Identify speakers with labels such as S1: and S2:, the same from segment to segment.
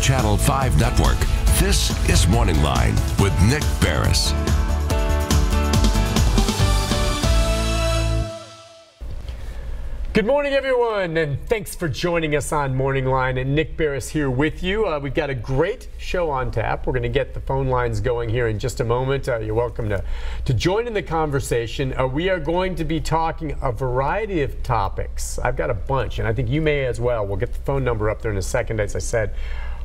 S1: News Channel 5 Network, this is Morning Line with Nick Barris.
S2: Good morning, everyone, and thanks for joining us on Morning Line. And Nick Barris here with you. We've got a great show on tap. We're going to get the phone lines going here in just a moment. You're welcome to join in the conversation. We are going to be talking a variety of topics. I've got a bunch, and I think you may as well. We'll get the phone number up there in a second, as I said,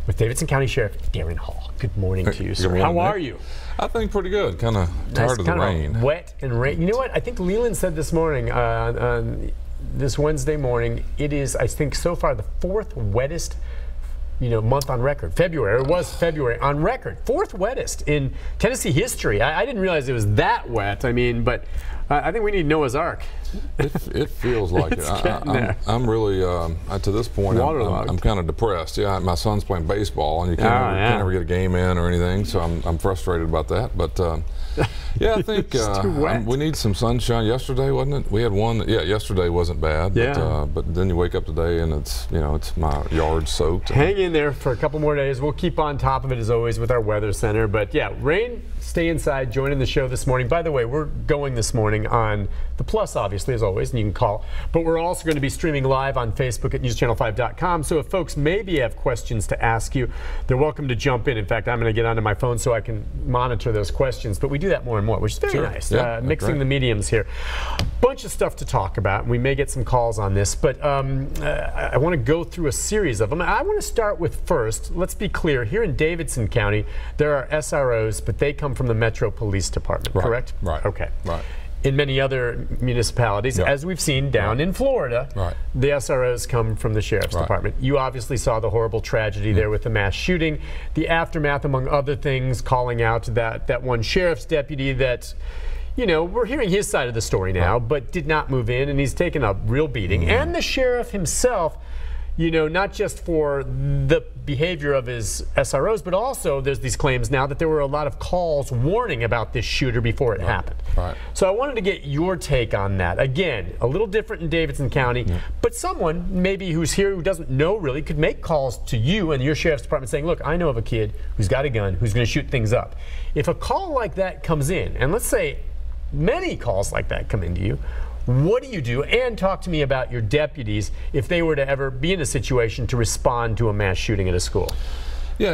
S2: with Davidson County Sheriff Daron Hall. Good morning to you, sir.
S3: Morning,
S2: How are you?
S3: I think pretty good. Kind of tired of the rain.
S2: Wet and rain. You know what? I think Leland said this morning, this Wednesday morning, it is, I think, so far the fourth wettest, month on record. February, it was February on record. Fourth wettest in Tennessee history. I didn't realize it was that wet. I mean, but I think we need Noah's Ark.
S3: It feels like it. I'm really, to this point, I'm kind of depressed. Yeah, my son's playing baseball, and you can't ever get a game in or anything, so I'm frustrated about that. But yeah, I think we need some sunshine. Yesterday, wasn't it? We had one. Yeah, yesterday wasn't bad. Yeah. But then you wake up today and it's it's my yard soaked.
S2: Hang in there for a couple more days. We'll keep on top of it as always with our weather center. But yeah, rain, stay inside. Joining the show this morning. By the way, we're going this morning on the Plus, obviously, as always, and you can call. But we're also going to be streaming live on Facebook at newschannel5.com. So if folks maybe have questions to ask you, they're welcome to jump in. In fact, I'm going to get onto my phone so I can monitor those questions. But we do that more and more, which is very nice.
S3: Yeah,
S2: mixing the mediums here. Bunch of stuff to talk about, and we may get some calls on this. But I want to go through a series of them. I want to start with first, let's be clear, here in Davidson County, there are SROs, but they come from the Metro Police Department, correct?
S3: Right.
S2: Okay.
S3: Right.
S2: In many other municipalities, as we've seen down in Florida, the SROs come from the Sheriff's Department. You obviously saw the horrible tragedy there with the mass shooting, the aftermath, among other things, calling out that one sheriff's deputy that, we're hearing his side of the story now, but did not move in, and he's taken a real beating. And the sheriff himself, not just for the behavior of his SROs, but also there's these claims now that there were a lot of calls warning about this shooter before it happened. So I wanted to get your take on that. Again, a little different in Davidson County, but someone maybe who's here who doesn't know really could make calls to you and your sheriff's department saying, look, I know of a kid who's got a gun who's going to shoot things up. If a call like that comes in, and let's say many calls like that come into you, what do you do? And talk to me about your deputies if they were to ever be in a situation to respond to a mass shooting at a school.
S3: Yeah,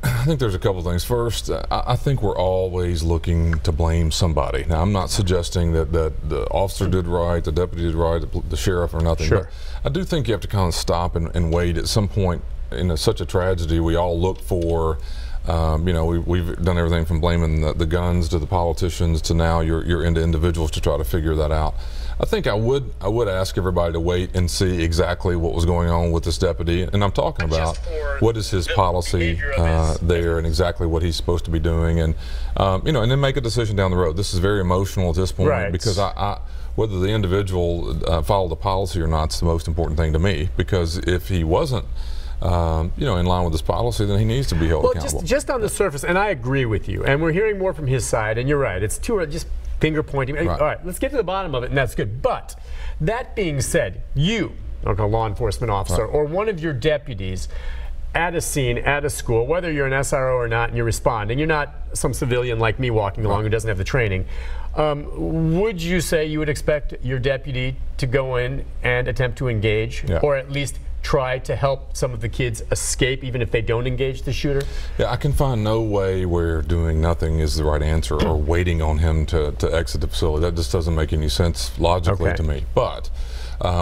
S3: I think there's a couple things. First, I think we're always looking to blame somebody. Now, I'm not suggesting that the officer did right, the deputy did right, the sheriff or nothing. But I do think you have to kind of stop and wait. At some point in such a tragedy, we all look for we've done everything from blaming the guns to the politicians to now you're into individuals to try to figure that out. I think I would ask everybody to wait and see exactly what was going on with this deputy, and I'm talking about what is his policy there and exactly what he's supposed to be doing, and and then make a decision down the road. This is very emotional at this point because whether the individual followed the policy or not is the most important thing to me, because if he wasn't in line with this policy, then he needs to be held accountable.
S2: Just on the surface, and I agree with you, and we're hearing more from his side, and you're right, it's just finger pointing. All right, let's get to the bottom of it, and that's good. But that being said, you, a law enforcement officer, or one of your deputies at a scene, at a school, whether you're an SRO or not, and you're responding, you're not some civilian like me walking along who doesn't have the training, would you say you would expect your deputy to go in and attempt to engage, or at least try to help some of the kids escape even if they don't engage the shooter?
S3: Yeah, I can find no way where doing nothing is the right answer or waiting on him to exit the facility. That just doesn't make any sense logically to me. But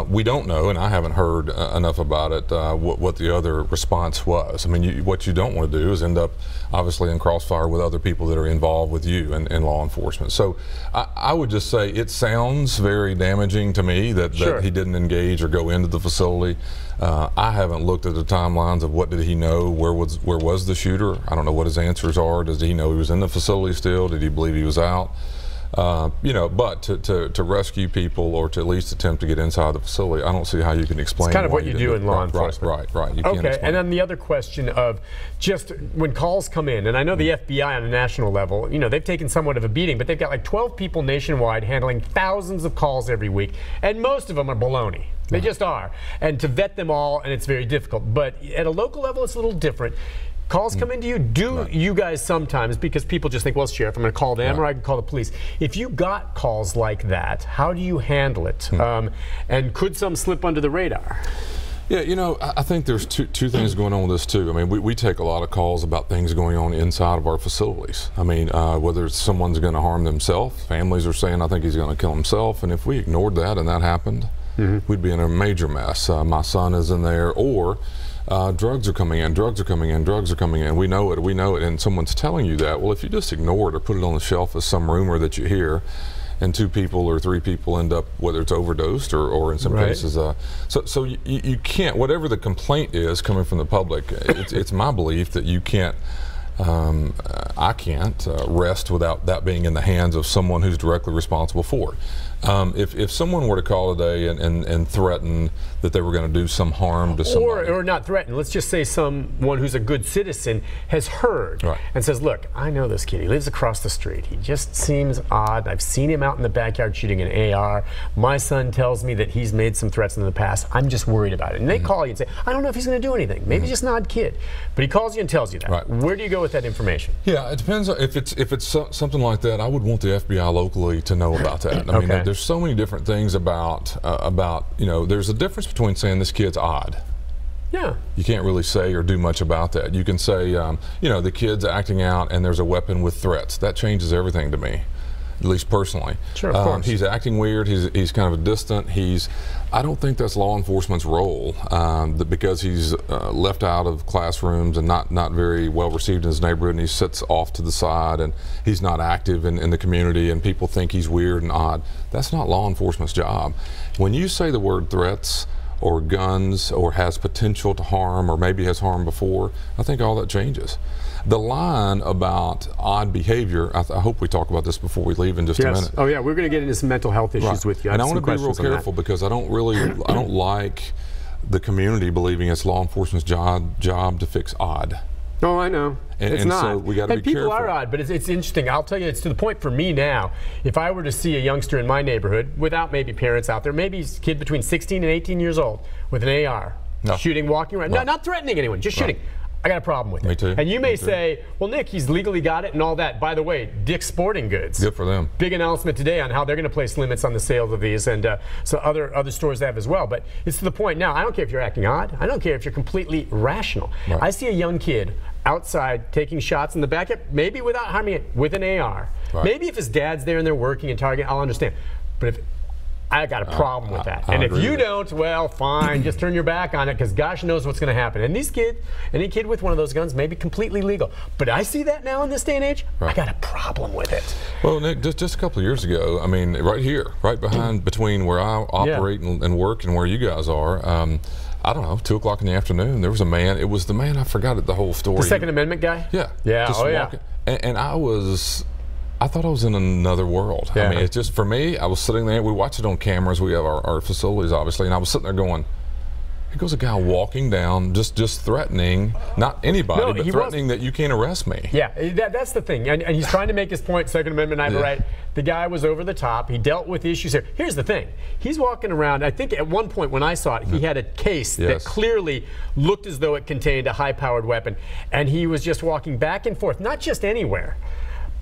S3: we don't know, and I haven't heard enough about it, what the other response was. I mean, what you don't want to do is end up obviously in crossfire with other people that are involved with you in law enforcement. So I would just say it sounds very damaging to me that he didn't engage or go into the facility. I haven't looked at the timelines of what did he know, where was the shooter. I don't know what his answers are. Does he know he was in the facility still? Did he believe he was out? You know, but to rescue people or to at least attempt to get inside the facility, I don't see how you can explain.
S2: It's kind of what you do in law
S3: enforcement.
S2: enforcement.
S3: Right. You can't explain.
S2: And then the other question of just when calls come in, and I know the FBI on a national level, you know, they've taken somewhat of a beating, but they've got like 12 people nationwide handling thousands of calls every week, and most of them are baloney. They just are. And to vet them all, and it's very difficult. But at a local level, it's a little different. Calls come into you. Do you guys sometimes, because people just think, well, Sheriff, I'm going to call them or I can call the police. If you got calls like that, how do you handle it? And could some slip under the radar?
S3: Yeah, you know, I think there's two things going on with this too. I mean, we take a lot of calls about things going on inside of our facilities. I mean, whether it's someone's going to harm themselves, families are saying, I think he's going to kill himself, and if we ignored that and that happened, we'd be in a major mess. My son is in there, or drugs are coming in, drugs are coming in, drugs are coming in. We know it, and someone's telling you that. Well, if you just ignore it or put it on the shelf as some rumor that you hear, and 2 people or 3 people end up, whether it's overdosed or in some cases, so you can't, whatever the complaint is coming from the public, it's my belief that you can't, I can't rest without that being in the hands of someone who's directly responsible for it. If someone were to call today and threaten that they were going to do some harm to somebody.
S2: Or not threaten, let's just say someone who's a good citizen has heard and says, look, I know this kid, he lives across the street, he just seems odd, I've seen him out in the backyard shooting an AR, my son tells me that he's made some threats in the past, I'm just worried about it. And they call you and say, I don't know if he's going to do anything, maybe he's just an odd kid. But he calls you and tells you that. Where do you go with that information?
S3: Yeah, it depends. If it's something like that, I would want the FBI locally to know about that. I mean, there's so many different things about you know, there's a difference between saying this kid's odd.
S2: Yeah.
S3: You can't really say or do much about that. You can say, you know, the kid's acting out and there's a weapon with threats. That changes everything to me, at least personally.
S2: Sure, of course.
S3: He's acting weird. He's kind of a distant. I don't think that's law enforcement's role, because he's left out of classrooms and not very well received in his neighborhood, and he sits off to the side and he's not active in the community, and people think he's weird and odd. That's not law enforcement's job. When you say the word threats or guns or has potential to harm or maybe has harmed before, I think all that changes. The line about odd behavior, I hope we talk about this before we leave in just a minute.
S2: Oh yeah, we're going to get into some mental health issues with you.
S3: And I want to be real careful because I don't like the community believing it's law enforcement's job to fix odd.
S2: Oh, I know. It's not.
S3: So we got to be careful.
S2: People are odd, but it's interesting. I'll tell you, it's to the point for me now. If I were to see a youngster in my neighborhood, without maybe parents out there, maybe a kid between 16 and 18 years old with an AR, shooting, walking around, not threatening anyone, just shooting. I got a problem with it.
S3: Me too.
S2: And you may say, well, Nick, he's legally got it and all that. By the way, Dick's Sporting Goods.
S3: Good for them.
S2: Big announcement today on how they're going to place limits on the sales of these, and so other stores have as well. But it's to the point now, I don't care if you're acting odd. I don't care if you're completely rational. I see a young kid outside taking shots in the backyard, maybe without harming it, with an AR. Maybe if his dad's there and they're working and targeting, I'll understand. But if I got a problem with that. And if you don't, well, fine, just turn your back on it, because gosh knows what's going to happen. And any kid with one of those guns may be completely legal. But I see that now in this day and age, I got a problem with it.
S3: Well, Nick, just a couple of years ago, I mean, right here, right between where I operate and work and where you guys are, I don't know, 2 o'clock in the afternoon, there was a man, it was the man, I forgot the whole story.
S2: The Second Amendment guy?
S3: Yeah.
S2: Yeah,
S3: just walking, and I thought I was in another world. I mean, it's just, for me, I was sitting there, we watch it on cameras, we have our facilities obviously, and I was sitting there going, here goes a guy walking down, just threatening, not anybody, but threatening that you can't arrest me.
S2: Yeah, that's the thing, and he's trying to make his point, Second Amendment, I have a right. The guy was over the top, he dealt with issues here. Here's the thing, he's walking around, I think at one point when I saw it, he had a case that clearly looked as though it contained a high-powered weapon, and he was just walking back and forth, not just anywhere,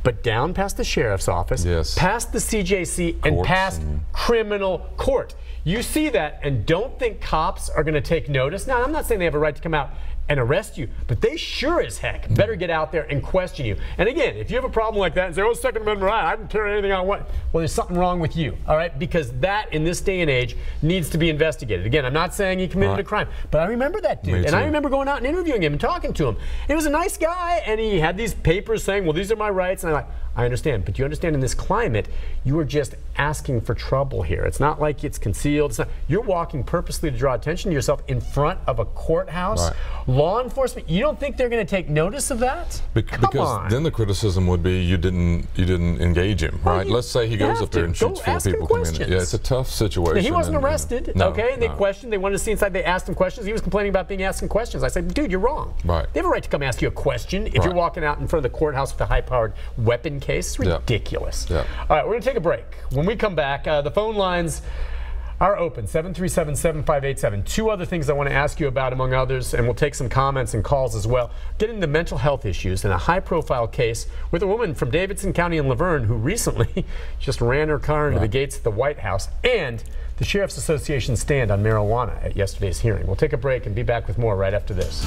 S2: but down past the sheriff's office, past the CJC, and past criminal court. You see that and don't think cops are going to take notice. Now, I'm not saying they have a right to come out and arrest you, but they sure as heck better get out there and question you. And again, if you have a problem like that and say, oh, Second Amendment right, I don't care anything I want, well, there's something wrong with you, all right? Because that, in this day and age, needs to be investigated. Again, I'm not saying he committed a crime, but I remember that dude. And I remember going out and interviewing him and talking to him. He was a nice guy, and he had these papers saying, well, these are my rights, and I'm like, I understand, but you understand in this climate, you are just asking for trouble here. It's not like it's concealed. It's not, you're walking purposely to draw attention to yourself in front of a courthouse, law enforcement, you don't think they're going to take notice of that?
S3: Because then the criticism would be you didn't engage him, right? Let's say he goes up there and shoots 4 people coming in. Yeah, it's a tough situation.
S2: Now, he wasn't arrested, okay? And they questioned. They wanted to see inside. They asked him questions. He was complaining about being asked questions. I said, dude, you're wrong. Right. They have a right to come ask you a question if you're walking out in front of the courthouse with a high-powered weapon case. It's ridiculous. All right, we're going to take a break. When we come back, the phone lines are open, 737-7587. 2 other things I want to ask you about, among others, and we'll take some comments and calls as well. Get into mental health issues in a high-profile case with a woman from Davidson County and Laverne who recently just ran her car into the gates of the White House, and the Sheriff's Association stand on marijuana at yesterday's hearing. We'll take a break and be back with more right after this.